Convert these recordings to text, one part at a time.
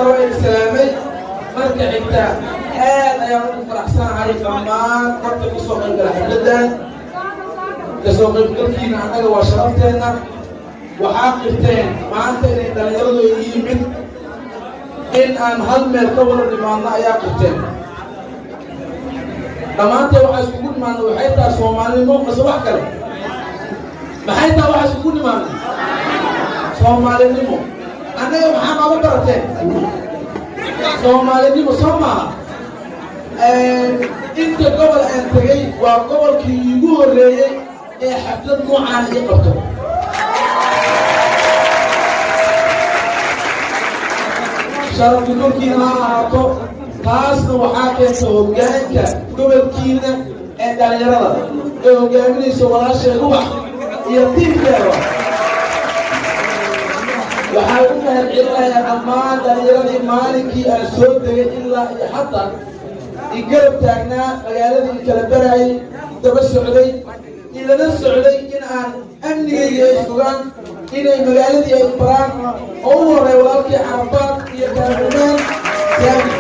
hore islaamay marka xigta aad ayaan ugu faraxsanahay dhammaan dadka ka soo qaybgala xafladan kasoo qaybgalkiina annaga waa sharafteena waxaa qirteen maanta inay dhalinyaradu ay yimid in aan hal meel ka wada dhimaadno ayaa qirteen dhammaanteen waxaa iskugu dhimaadna waxay tahay soomaalinimo mase wax kale maxay tahay waxaa iskugu dhimaadna soomaalinimo annaga maxaa nooga barateen soomaalinimo soo maaha inta gobol aan tegay waa gobolkii iigu horreeyey ee xaflad noocaan ii qabto sharafku dhulkiina ha ahaato taasna waxaa keenta hoggaanka gobolkiina ee dhalinyarada ee hoggaaminaysa walaasheed ubax iyo tiimkeeda waxaa u mahadcelinayaa dhammaan dhalinyaradii maalinkii aan soo degay ilaa iyo hadda i garab taagnaa magaaladii kala baraayay daba socday ilana socday in aan amnigayga ay sugaan inay magaaladii ay baraan oo u horey walaalkii carabaad iyo kaamumaan taagi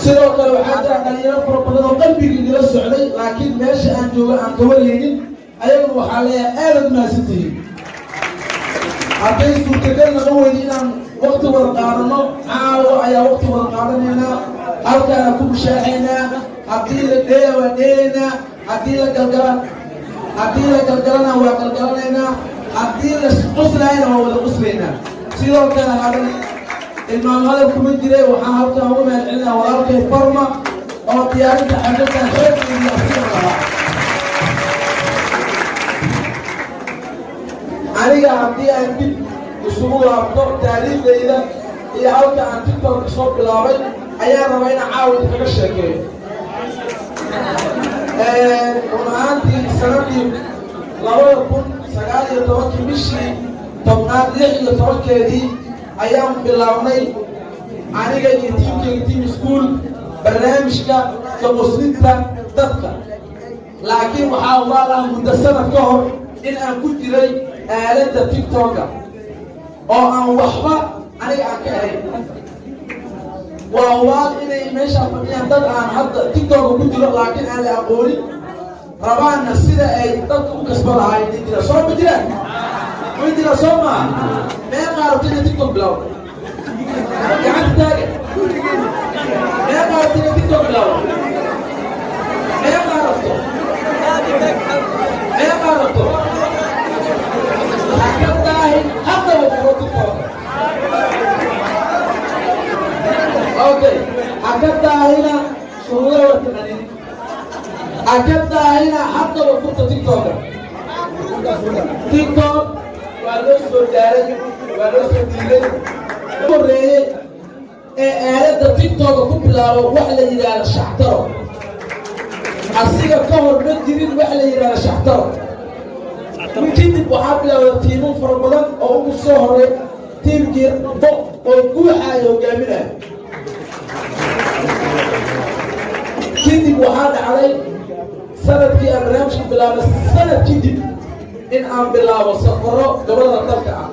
sidoo kale waxaa jira dhalinyaro fara badan oo qalbigii nila socday laakiin meesha aan jooga aan ka waraynin ayaguna waxaa leeyahay aadad mahadsantihiin hadday suurtagal naga weydi inaan waqti wada qaadano caawo ayaa waqti wada qaadanaynaa halkaana ku bushaaxaynaa haddii la dheela waa dheelaynaa haddii la galgalana waa galgalanaynaa haddii la quslaayana waa wada quslaynaa sidoo kale hadan ilmaam hadal kuma jiray waxaan halkaan ugu mahadcelinaa walaalkay farma oo diyaarinta xafladan xooggeedii asiga lahaa aniga haddii aan dib isugu laabto taariikhdayda iyo halka aan tiktok soo bilaabay ayaa rabaa inaan caawid kaga sheekeeyo run ahaantii sanadii 2019 bishii tobnaad 16 ayaan bilaabnay aniga iyo tiimkayga team school barnaamijka ka qoslinta dadka laakiin waxaa ubaalaha muddo sanad ka hor in aan ku jiray aaladda tiktoka oo aan waxba aniga aan ka ahayn waa hubaal inay meeshaa fadhiyaan dad aan hadda tiktoka ku jiro laakiin aan la aqoonin rabaanna sida ay dadka u kasba lahaayeen in jira soo ma jiraan ma jira soo maaha mee qaarabta inay tiktok bilowda gacanta taaga mee qaarabta inay tiktok bilowda mee qaarabto hakadaahin haddaba furo tiktok okay hakadaahina shuruudaha wataqanin hakadaahina haddaba furta tiktoka tiktok waa loo soo daaray waa loo soo diiday horreeyey ee aaladda tiktoka ku bilaabo wax la yidhaahdo shaxtaro asiga ka hor ma jirin wax la yidhaahdo shaxtaro kadib waxaa bilaabay tiimo fara badan oo ugu soo horay tiimkii bo oo guuxaaya hogaaminaya kadib waxaa dhacday sanadkii aan barnaamijka bilaabay sanad kadib in aan bilaabo safaro gobolada dalka ah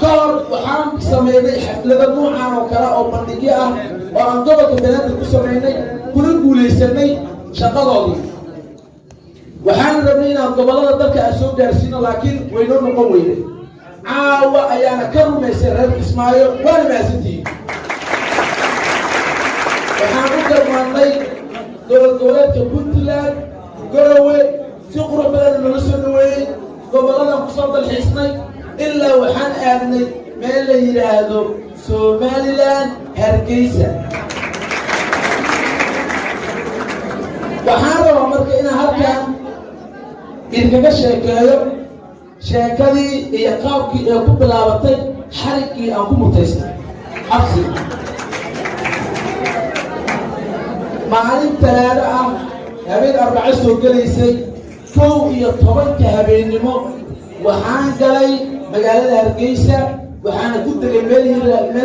ka hor waxaan sameynay xaflado nuucan oo kale oo bandhigyo ah oo aan gobolka banaadir ku sameynay kuna guulaysanay shaqadoodii waxaan rabnay inaan gobolada dalka aan soo gaarsiino laakiin waynoo noqon weyday caawa ayaana ka rumaysay reer kismaayo waana mahadsantihiin waxaan u garmaannay dowlad goboleedka puntland garowe si qurux badan nala soo dhaweeyey gobolladan ku soo dalxiisnay ilaa waxaan aadnay meel la yidhaahdo somaliland hargeysa waxaan rabaa marka inaan halkan idinkaga sheekeeyo sheekadii iyo qaabkii ee ku bilaabatay xariggii aan ku mutaystay xabsi maalin talaado ah habeen arbaco soo gelaysay 11 habeennimo waxaan galay magaalada hargeysa waxaana ku degay meel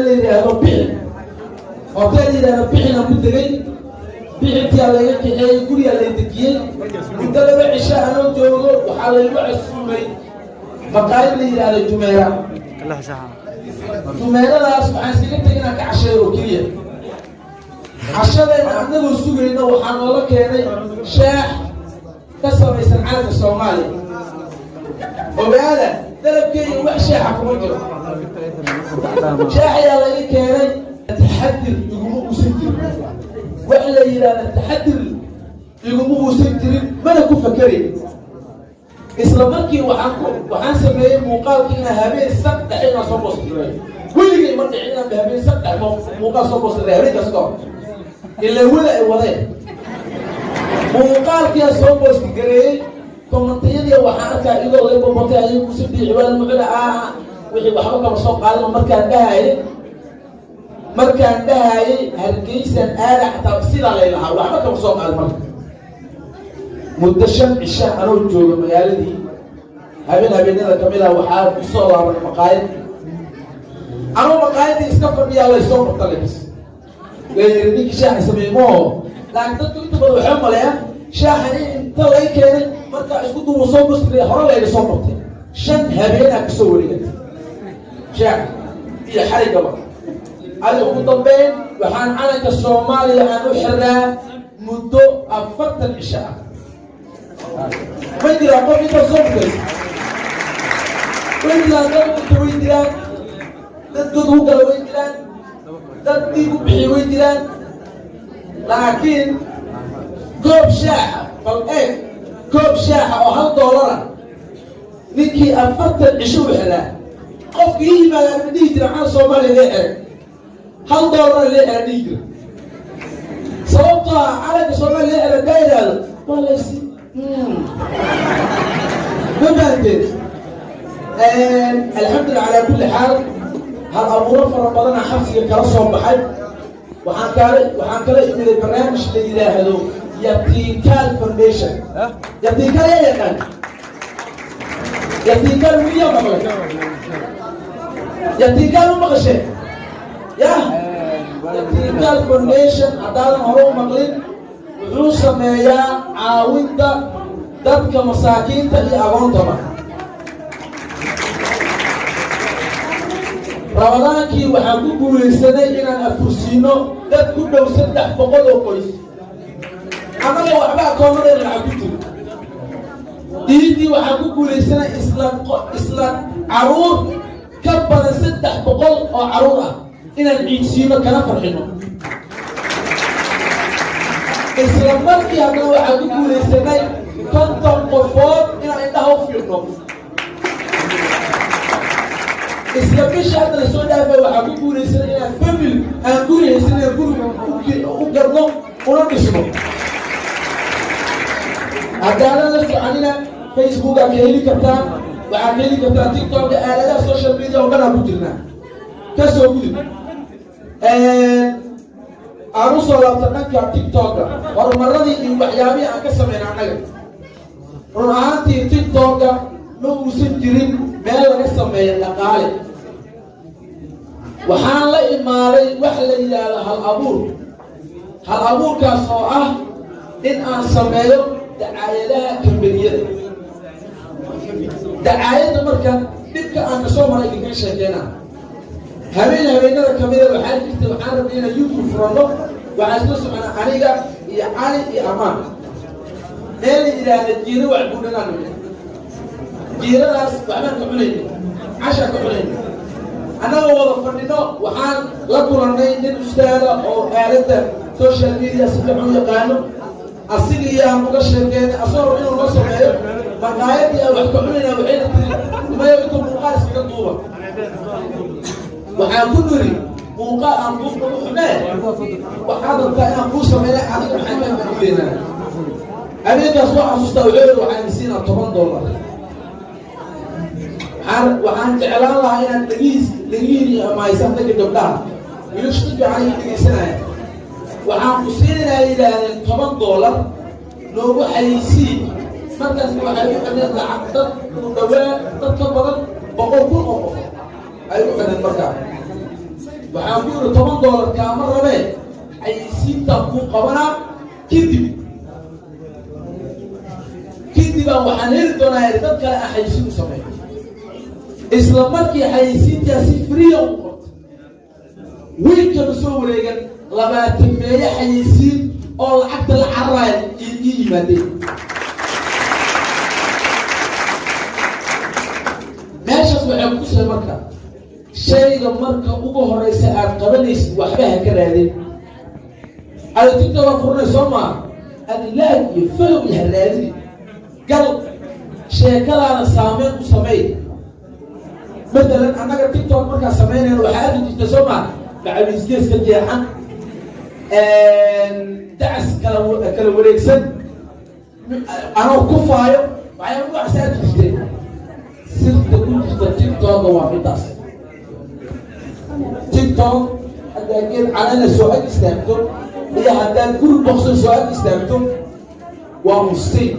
la yidhaahdo bixin hotel yidhaahdo bixinaan ku degay bixintiyaa layga kaxeeyey gurigaa lay dejiyey muddo 2 cisho anoo joogo waxaa laygu casuumay maqaayad la yidhaahdo jumeera tumeeladaas waxaan iskaga teginaa ka casheeyo oo keliya cashadeena annagoo sugayna waxaa noola keenay shaax ka samaysan calanka Soomaaliya ogaada dalabkeeya wax shaaxa kuma jiro shaax ayaa laga keenay taxadir iguma uusan jirin wax la yidhaahda taxadir iguma uusan jirin mana ku fakerin isla markii waxaan sameeyey muuqaalkii inaan habeen saddex inaan soo boostiray weligay ma dhicin inaan habeen saddex muuqaal soo boostiray habeen kastoo ilaa wada ay wadeen muuqaalkii aan soo boostigareeyey kommentiyadii waxaan arkaa iyadoo lay bobotay ayay ku sii ciwaan muxuu wixii waxba kama soo qaadan markaan dhahayay hargeysan aada xataa sidaa laylahaa waxba kama soo qaadan marka muddo 5 cisho anoo jooga magaaladii habeenada kamid ah waxaa ku soo laabanay maqaayad anoo maqaayadii iska fadhiyaa laysoo qabtaleys leeyahay ninkii shaaxa sameeymo laakiin dadku inta badan waxay maleeyaan shaaxani inta lay keenay markaa isku duubo soo bustay hore layga soo qabtay 5 habeenaa ka soo wareegay shaax iyo xarigaba على المطبين وحان على الصومالي أن أحرى مدة 4 عشاء. وين درا قومي تصومك؟ وين درا قومي وين درا؟ تدودو قال وين درا؟ تديكو بحي وين درا؟ لكن كوب شاحة فالإيه كوب شاحة أو $1 نكي 4 عشاء وحرى قف يجي ما ندير عن الصومالي ليه $1 اللي أديك صوتها على الصومال اللي أنا داير والله يسي ما بنتج الحمد لله على كل حال هالأبو رفع رمضان حفظ كرسهم بحج وحان كلا من البرنامج اللي يلاهدو يبتيكال فونديشن يبتيكال يا كان يبتيكال ويا مغلق يبتيكال مغشي يا يبتيكال فونديشن عدالة هرو مغلق وحو سميا عاوده دادك مساكين تلي أغانتما رمضانكي waxaan ku guuleysanay inaan afursiino dad ku dhow 300 oo qoys amaga waxba koonadeen lacag ku jiro diidii waxaan ku guuleysanay isla caruur ka badan 300 oo caruur ah inaan ciidsiino kana farxino isla markii hadda waxaan ku guuleysanay 50 qofood inaan indhaha u fiirno isla bisha hadda lasoo dhaafay waxaa ku guuleysanay inaan famil aan guuleysanay guri u garno una dhisno haddaana la soconina Facebook aad ka heli kartaan waxaad ka heli kartaan TikTok aaladaha social media oo dhan aan ku jirnaa ka soo gudub aan u soo laabta dhanka TikTok horumaradii iyo waxyaabihii aan ka sameyn annaga run ahaantii TikTok ma uusan jirin meel laga sameeyo dhaqaale waxaan la imaaday wax la yiraahdo hal abuurkaas oo ah in aan sameeyo dacaayadaha kambaniyada dacaayada marka dhibka aan ka soo maray ka sheekeena habeenada kamida waxaan jirtay waxaan rabay inaan YouTube furano waxaan soo soconaa aniga iyo Ali iyo Amaan meel yiraahdo jiiro wax buudhanaan jiiradaas waxaan ka cunayay casha ka cunayay anagoo wada fadhino waxaan la kulannay nin ustaada oo aalada social media si fiican u yaqaano asiga iyo aan uga sheekeynay asagoo inuu noo sameeyo maqaayadii aan wax ka cunayna waxayna tiri mayo intuu muuqaal iskaga duuba waxaan ku niri muuqaal aan kuu xumee waxaad rabtaa inaan kuu sameeya adiga maxay ka uleynaa habeenkaas waa xasuustaa wuxuu yidhi waxaan siinaa $10 waxaan jeclaan lahaa inaan dhagihiin ama haysanta ka gabdhaha wiilashu si fiican ay dhegeysanaya waxaan ku siinaa yidhaahdeen $10 noogu xayeysiin markaas waxay u xidheen lacag dad ku dhawaa dad ka badan 100,000 oo qof ay u xidheen markaa waxaan ku yidhi $10 kaama rabee xayeysiintaan kuu qabanaa kadibaan waxaan heli doonaa dad kale aan xayeysiin u sameeyo isla markii xayeysiintaasi free wiilka soo wareegan 20 meeya xayisiin oo lacagta la carraay yimaadeen meeshaas waxay ku soo marka shayga marka ugu horeysa aad qabanaysid waxba ha ka raadin adinta waa furnayso ma adilaag iyo falow iyo raadin gal sheekadaana saameyn u sameey مثلا أنا تيك توك مركز سمعنا وحاجة تسمع بعد يسكت كجيحان دعس كلا وليكسن أنا كفاية معي أروح أساعد جديد صرت تقول تيك توك واحد تاس تيك توك أكيد على سؤال استعملته هي حتى كل بخصوص سؤال استعملته ومستين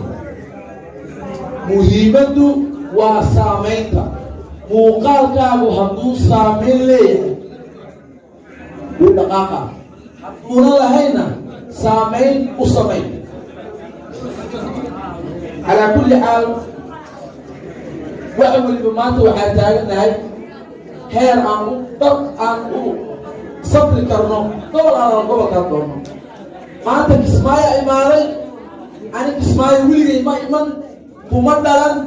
مهمته وسامينته muuqaalkaagu hadduu saameyn leeyahay wuu dhaqaaqa hadduuna lahayna saameyn u samay calaa kulli xaal waxa weliba maanta waxaa taaganahay heer aan u sabri karno gobol aan gobolkaan doonno maanta kismaayo imaaday ani kismaayo weligay ma iman kuma dhalan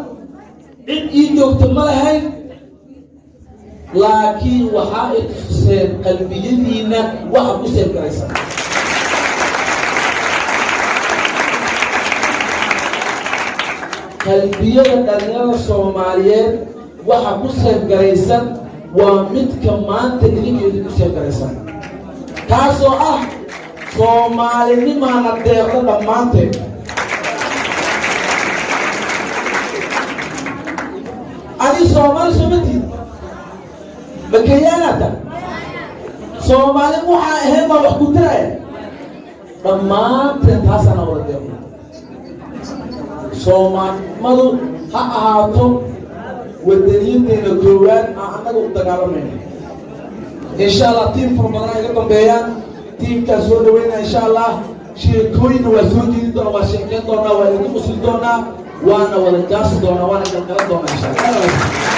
cid ii joogta ma lahayn laakiin waxaa ay tuseen qalbiyadiina waxa ku seen garaysan qalbiyada dhalinyarada Soomaaliyeed waxa ku seen garaysan waa midka maanta idinkeedu ku seen garaysan taasoo ah Soomaalinimana deeqda dhammaanteed adi Soomaali somati بكياناتا سومالي موحا اهما وحكوتايا لما تنتاسانا وردهم سومال مدو حقاتو والدليل دين الدوان اعناقو الدقالمين ان شاء الله تيم فرمانا يقدم بيان تيم كاسور دوين ان شاء الله شيكوين وزوجين دونا وشيكين دونا وإلي مسل دونا وانا ولنجاس دونا وانا جنقل دونا ان شاء الله